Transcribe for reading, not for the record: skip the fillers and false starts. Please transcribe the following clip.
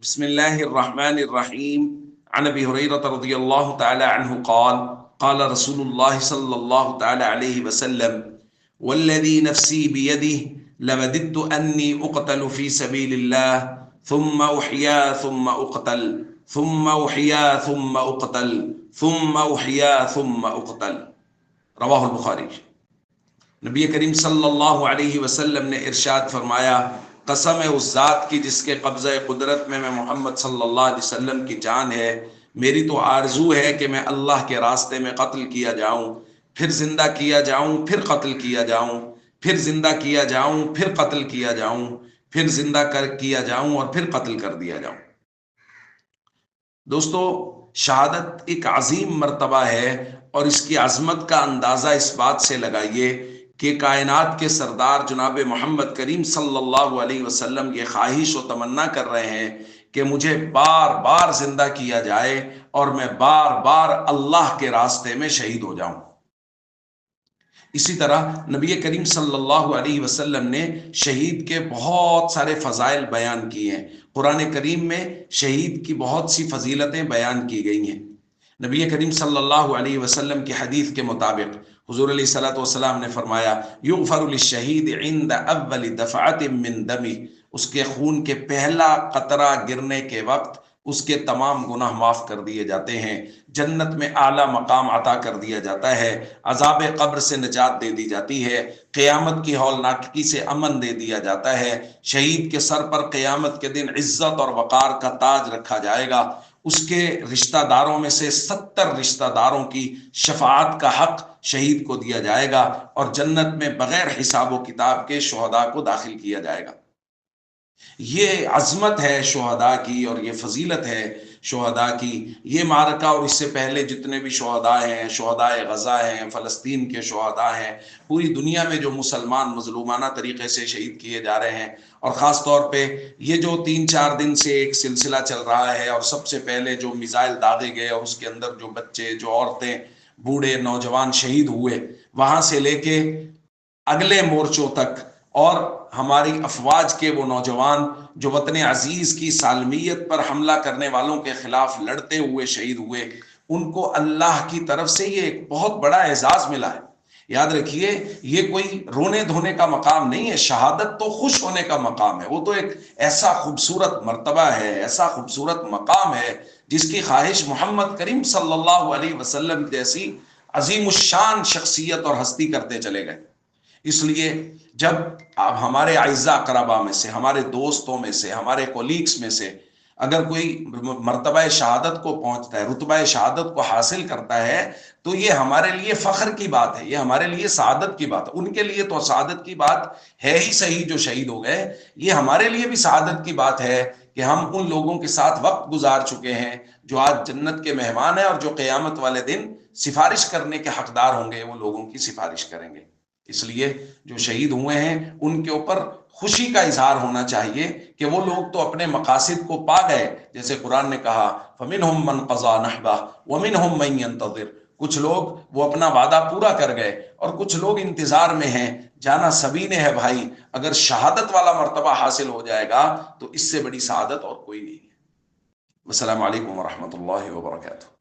بسم الله الرحمن الرحيم عن ابي هريره رضي الله تعالى عنه قال قال رسول الله صلى الله تعالى عليه وسلم والذي نفسي بيده لوددت اني اقتل في سبيل الله ثم احيا ثم اقتل ثم احيا ثم اقتل ثم احيا ثم اقتل رواہ البخاری۔ نبی کریم صلی اللہ علیہ وسلم نے ارشاد فرمایا، قسم ہے اس ذات کی جس کے قبضہ قدرت میں محمد صلی اللہ علیہ وسلم کی جان ہے، میری تو آرزو ہے کہ میں اللہ کے راستے میں قتل کیا جاؤں، پھر زندہ کیا جاؤں، پھر قتل کیا جاؤں، پھر زندہ کیا جاؤں، پھر قتل کیا جاؤں، پھر زندہ کیا جاؤں اور پھر قتل کر دیا جاؤں۔ دوستو، شہادت ایک عظیم مرتبہ ہے اور اس کی عظمت کا اندازہ اس بات سے لگائیے کہ کائنات کے سردار جناب محمد کریم صلی اللہ علیہ وسلم یہ خواہش و تمنا کر رہے ہیں کہ مجھے بار بار زندہ کیا جائے اور میں بار بار اللہ کے راستے میں شہید ہو جاؤں۔ اسی طرح نبی کریم صلی اللہ علیہ وسلم نے شہید کے بہت سارے فضائل بیان کیے ہیں۔ قرآن کریم میں شہید کی بہت سی فضیلتیں بیان کی گئی ہیں۔ نبی کریم صلی اللہ علیہ وسلم کی حدیث کے مطابق حضور علیہ الصلوۃ والسلام نے فرمایا، یغفر للشہید عند اول دفعۃ من دمہ، اس کے خون کے پہلا قطرہ گرنے کے وقت اس کے تمام گناہ معاف کر دیے جاتے ہیں، جنت میں اعلیٰ مقام عطا کر دیا جاتا ہے، عذاب قبر سے نجات دے دی جاتی ہے، قیامت کی ہولناکی سے امن دے دیا جاتا ہے، شہید کے سر پر قیامت کے دن عزت اور وقار کا تاج رکھا جائے گا، اس کے رشتہ داروں میں سے 70 رشتہ داروں کی شفاعت کا حق شہید کو دیا جائے گا اور جنت میں بغیر حساب و کتاب کے شہداء کو داخل کیا جائے گا۔ یہ عظمت ہے شہداء کی اور یہ فضیلت ہے شہداء کی۔ یہ معرکہ اور اس سے پہلے جتنے بھی شہداء ہیں، شہداء غزہ ہیں، فلسطین کے شہداء ہیں، پوری دنیا میں جو مسلمان مظلومانہ طریقے سے شہید کیے جا رہے ہیں، اور خاص طور پہ یہ جو 3-4 دن سے ایک سلسلہ چل رہا ہے، اور سب سے پہلے جو میزائل داغے گئے اور اس کے اندر جو بچے، جو عورتیں، بوڑھے، نوجوان شہید ہوئے، وہاں سے لے کے اگلے مورچوں تک، اور ہماری افواج کے وہ نوجوان جو وطن عزیز کی سالمیت پر حملہ کرنے والوں کے خلاف لڑتے ہوئے شہید ہوئے، ان کو اللہ کی طرف سے یہ ایک بہت بڑا اعزاز ملا ہے۔ یاد رکھیے، یہ کوئی رونے دھونے کا مقام نہیں ہے، شہادت تو خوش ہونے کا مقام ہے۔ وہ تو ایک ایسا خوبصورت مرتبہ ہے، ایسا خوبصورت مقام ہے جس کی خواہش محمد کریم صلی اللہ علیہ وسلم جیسی عظیم الشان شخصیت اور ہستی کرتے چلے گئے۔ اس لیے جب ہمارے اعزاء اقربا میں سے، ہمارے دوستوں میں سے، ہمارے کولیگز میں سے اگر کوئی مرتبہ شہادت کو پہنچتا ہے، رتبہ شہادت کو حاصل کرتا ہے، تو یہ ہمارے لیے فخر کی بات ہے، یہ ہمارے لیے سعادت کی بات ہے۔ ان کے لیے تو سعادت کی بات ہے ہی صحیح جو شہید ہو گئے، یہ ہمارے لیے بھی سعادت کی بات ہے کہ ہم ان لوگوں کے ساتھ وقت گزار چکے ہیں جو آج جنت کے مہمان ہیں اور جو قیامت والے دن سفارش کرنے کے حقدار ہوں گے، وہ لوگوں کی سفارش کریں گے۔ اس لیے جو شہید ہوئے ہیں ان کے اوپر خوشی کا اظہار ہونا چاہیے کہ وہ لوگ تو اپنے مقاصد کو پا گئے، جیسے قرآن نے کہا فَمِنْهُمْ مَنْ قَضَى نَحْبَهُ وَمِنْهُمْ مَنْ يَنْتَظِرُ، کچھ لوگ وہ اپنا وعدہ پورا کر گئے اور کچھ لوگ انتظار میں ہیں۔ جانا سبھی نے ہے بھائی، اگر شہادت والا مرتبہ حاصل ہو جائے گا تو اس سے بڑی سعادت اور کوئی نہیں ہے۔ السلام علیکم ورحمۃ اللہ وبرکاتہ۔